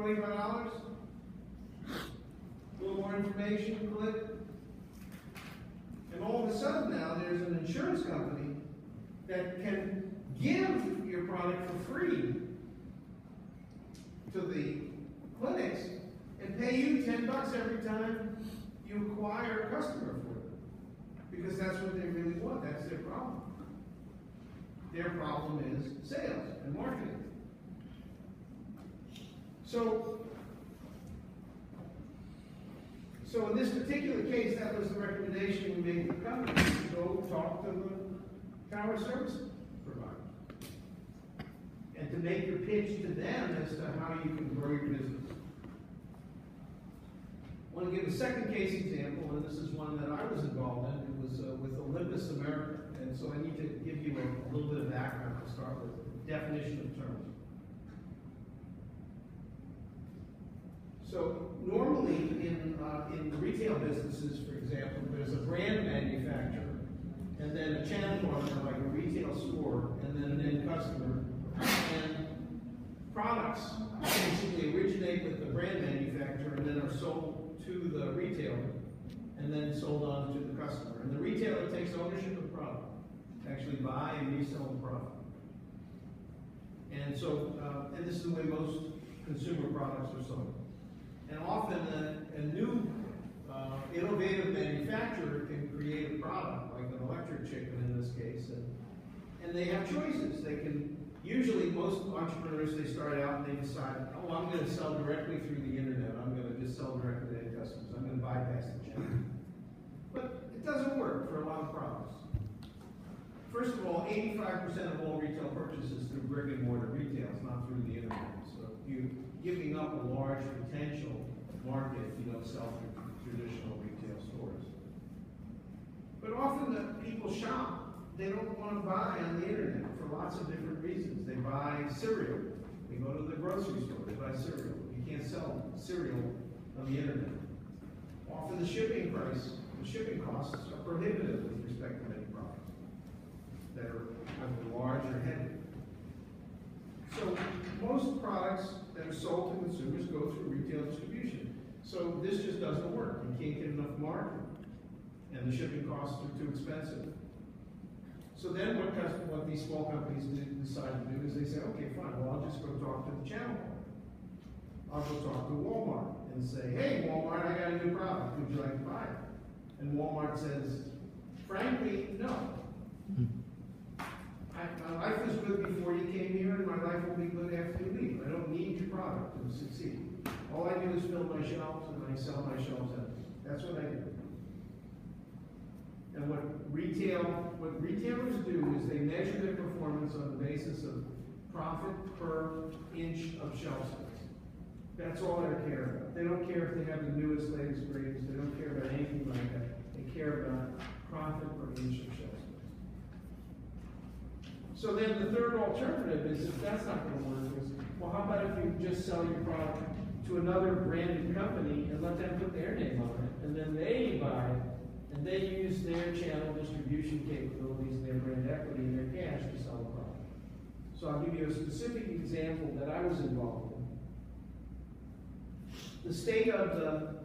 $25. A little more information, click. And all of a sudden now there's an insurance company that can give your product for free to the clinics and pay you $10 every time you acquire a customer for it. Because that's what they really want. That's their problem. Their problem is sales and marketing. So in this particular case, that was the recommendation we made to the company to go talk to the power service provider. And to make your pitch to them as to how you can grow your business. I want to give a second case example, and this is one that I was involved in. It was with Olympus America. And so I need to give you a little bit of background to start with. Definition of terms. So normally in retail businesses, for example, there's a brand manufacturer, and then a channel partner like a retail store, and then an end customer. And products basically originate with the brand manufacturer and then are sold to the retailer, and then sold on to the customer. And the retailer takes ownership of the product, actually buy and resell the product. And so, and this is the way most consumer products are sold. And often a new innovative manufacturer can create a product, like an electric chicken in this case, and they have choices. They can, usually most entrepreneurs, they start out and they decide, oh, I'm going to sell directly through the internet. I'm going to just sell directly to end customers. I'm going to bypass the channel. But it doesn't work for a lot of products. First of all, 85% of all retail purchases through brick and mortar retail, it's not through the internet. So you're giving up a large potential market if you don't sell through traditional retail stores. But often the people shop. They don't want to buy on the internet for lots of different reasons. They buy cereal. They go to the grocery store, they buy cereal. You can't sell cereal on the internet. Often the shipping price, the shipping costs are prohibitive with respect to many products that are either large or heavy. So most products that are sold to consumers go through retail distribution. So this just doesn't work. You can't get enough margin, and the shipping costs are too expensive. So then what these small companies decide to do is they say, okay, fine, well, I'll just go talk to the channel partner. I'll go talk to Walmart and say, hey, Walmart, I got a new product. Would you like to buy it? And Walmart says, frankly, no. My life was good before you came here, and my life will be good after you leave. I don't need your product to succeed. All I do is fill my shelves, and I sell my shelves empty. That's what I do. And what retailers do is they measure their performance on the basis of profit per inch of shelf space. That's all they care about. They don't care if they have the newest, latest, greatest. They don't care about anything like that. They care about profit per inch of shelf space. So then the third alternative is, if that's not going to work, is, well, how about if you just sell your product to another branded company and let them put their name on it, and then they buy it, and they use their channel distribution capabilities and their brand equity and their cash to sell the product. So I'll give you a specific example that I was involved in. The state of the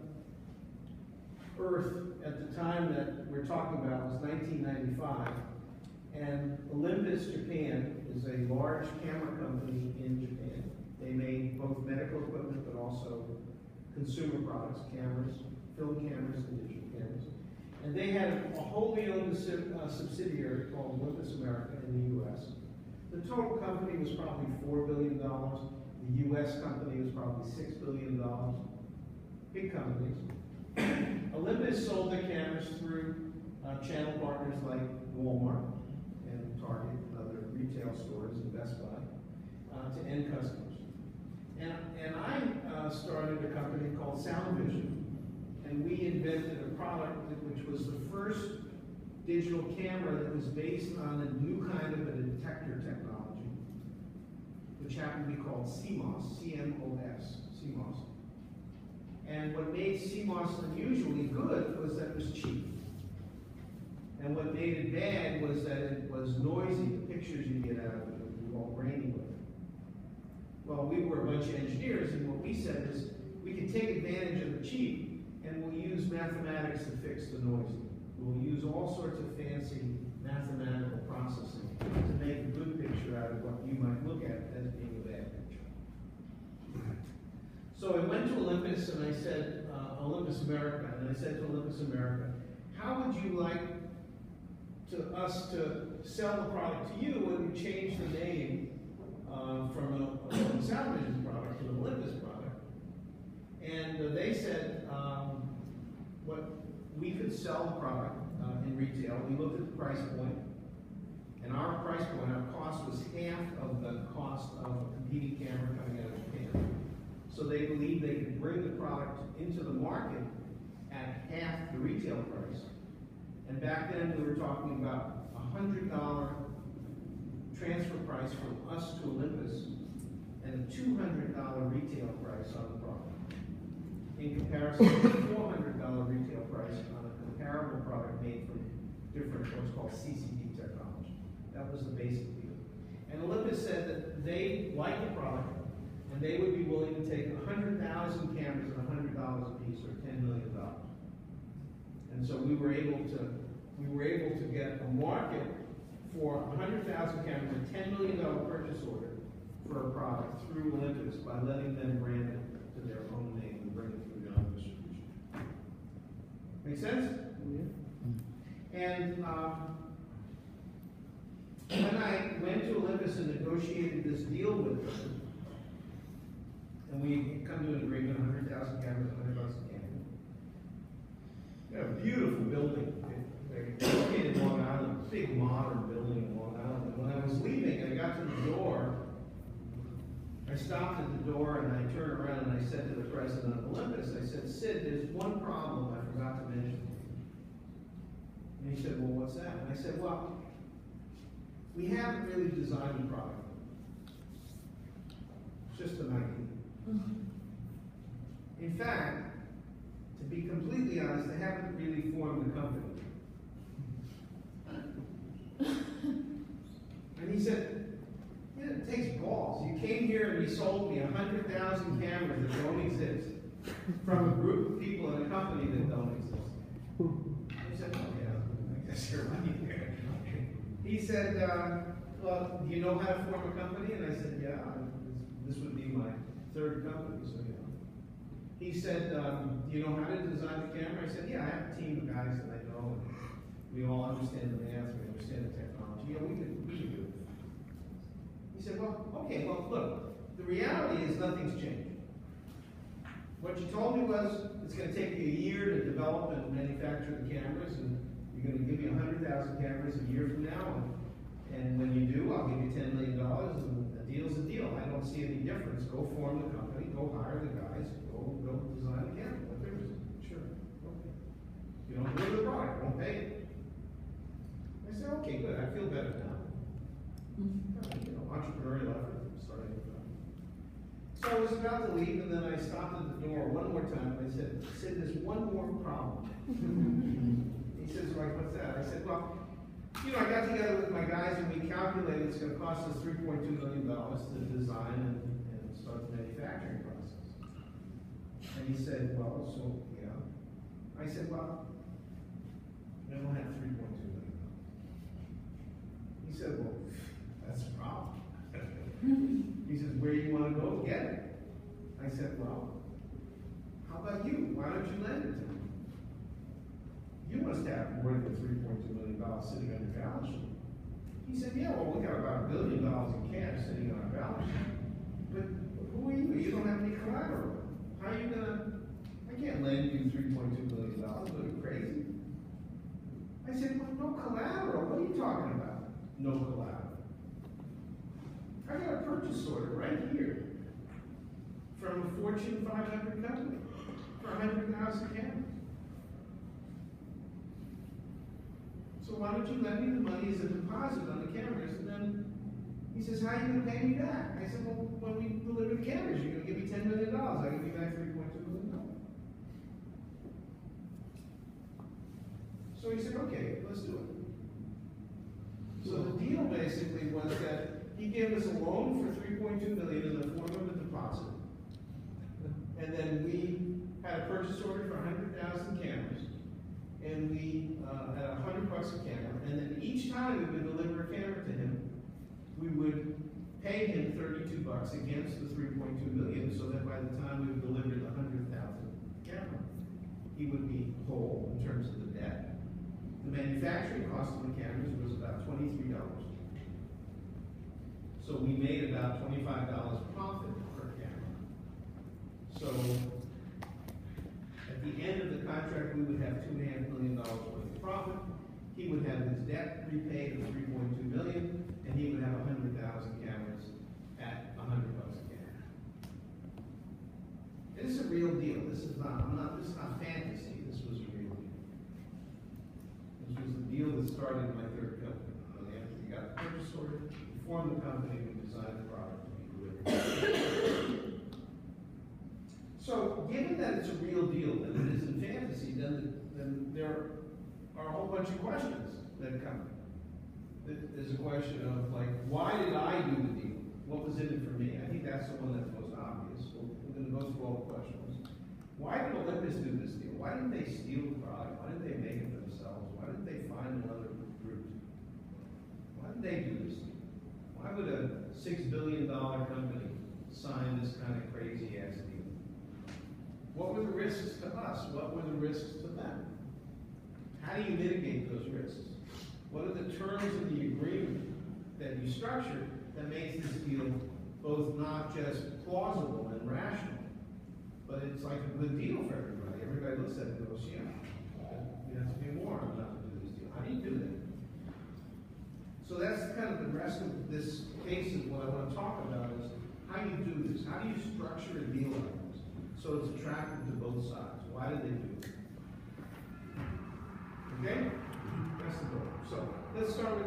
earth at the time that we're talking about was 1995, and Olympus Japan is a large camera company in Japan. They made both medical equipment but also consumer products, cameras, film cameras and digital cameras. And they had a wholly owned subsidiary called Olympus America in the U.S. The total company was probably $4 billion. The U.S. company was probably $6 billion. Big companies. Olympus sold their cameras through channel partners like Walmart and Target and other retail stores and Best Buy to end customers. And I started a company called SoundVision, and we invented a product which was the first digital camera that was based on a new kind of a detector technology, which happened to be called CMOS, C-M-O-S, CMOS. And what made CMOS unusually good was that it was cheap. And what made it bad was that it was noisy. The pictures you get out of it would be all grainy with it. Well, we were a bunch of engineers, and what we we said is, we can take advantage of the cheap, and we'll use mathematics to fix the noisy. We'll use all sorts of fancy mathematical processing to make a good picture out of what you might look at as being a bad picture. So I went to Olympus and I said, Olympus America, and I said to Olympus America, how would you like us to sell the product to you when we change the name from a Salvation product to an Olympus product? And they said what we could sell the product in retail. We looked at the price point, and our price point, our cost was half of the cost of a competing camera coming out of Japan. So they believed they could bring the product into the market at half the retail price. And back then we were talking about $100 transfer price from us to Olympus and a $200 retail price on the product. In comparison to a $400 retail price on a comparable product made from different what's called CCD technology. That was the basic deal. And Olympus said that they liked the product and they would be willing to take 100,000 cameras at $100 a piece, or $10 million. And so we were able to get a market for 100,000 cameras, a $10 million purchase order for a product through Olympus by letting them brand it to their own name and bring it through their own distribution. Make sense? Yeah. And when I went to Olympus and negotiated this deal with them, and we come to an agreement, 100,000 cameras, $100 a camera. They have a beautiful building. They're located in Long Island, a big modern building in Long Island. And when I was leaving and I got to the door, I stopped at the door and I turned around and I said to the president of Olympus, I said, Sid, there's one problem I forgot to mention. And he said, well, what's that? And I said, well, we haven't really designed the product. It's just an idea. In fact, to be completely honest, they haven't really formed the company. And he said, yeah, it takes balls. You came here and you sold me 100,000 cameras that don't exist from a group of people in a company that don't exist. I said, oh yeah, I guess you're right. He said, well, do you know how to form a company? And I said, yeah, this would be my third company, so yeah. He said, do you know how to design the camera? I said, yeah, I have a team of guys that I know, and we all understand the math, we understand the technology. Yeah, we can do it. He said, well, okay, well, look, the reality is nothing's changed. What you told me was it's going to take you a year to develop and manufacture the cameras, and you're going to give me 100,000 cameras a year from now, and when you do, I'll give you $10 million, and a deal's a deal. I don't see any difference. Go form the company, go hire the guys, go design the camera. What difference? Sure. Okay. You don't deliver the product, won't pay it. I said, okay, good. I feel better now. You know, entrepreneurial effort starting with that. So I was about to leave, and then I stopped at the door one more time, and I said, Sid, there's one more problem. He says, right, what's that? I said, well, you know, I got together with my guys and we calculated it's going to cost us $3.2 million to design and start the manufacturing process. And he said, well, so, yeah. I said, well, we don't have $3.2 million. He said, well, that's a problem. He says, where do you want to go get it? I said, well, how about you? Why don't you lend it to me? You must have more than $3.2 million sitting on your balance sheet. He said, yeah, well, we got about $1 billion in cash sitting on our balance sheet. But who are you? You don't have any collateral. How are you I can't lend you $3.2 million. Are you crazy? I said, well, no collateral. What are you talking about? No collateral. I got a purchase order right here from a Fortune 500 company for 100,000 cameras. So why don't you lend me the money as a deposit on the cameras? And then he says, how are you going to pay me back? I said, well, when we deliver the cameras, you're going to give me $10 million. I give you back $3.2 million. So he said, okay, let's do it. So the deal basically was that he gave us a loan for $3.2 million in the form of a deposit. And then we had a purchase order for 100,000 cameras, and we, at $100 a camera, and then each time we would deliver a camera to him, we would pay him $32 against the 3.2 million, so that by the time we delivered the 100,000 camera, he would be whole in terms of the debt. The manufacturing cost of the cameras was about $23. So we made about $25 profit per camera. So at the end of the contract, we would have $2.5 million worth of profit. He would have his debt repaid of $3.2 million, and he would have 100,000 cameras at $100 a camera. This is a real deal. This is not fantasy. This was a real deal. This was the deal that started my third company. After we got the purchase order, we formed the company, we designed the product to be delivered. So, given that it's a real deal, that it isn't fantasy, then there are a whole bunch of questions that come. There's a question of, like, why did I do the deal? What was in it for me? I think that's the one that's most obvious. We're going to go through all the questions. Why did Olympus do this deal? Why didn't they steal the product? Why didn't they make it themselves? Why didn't they find another route? Why did they do this deal? Why would a $6 billion company sign this kind of crazy-ass deal? What were the risks to us? What were the risks to them? How do you mitigate those risks? What are the terms of the agreement that you structure that makes this deal both not just plausible and rational, but it's like a good deal for everybody? Everybody looks at it and goes, yeah, you have to pay more not to do this deal. How do you do that? So that's kind of the rest of this case, is what I want to talk about, is how you do this. How do you structure a deal like this so it's attractive to both sides? Why do they do it? Okay? That's the goal. So let's start with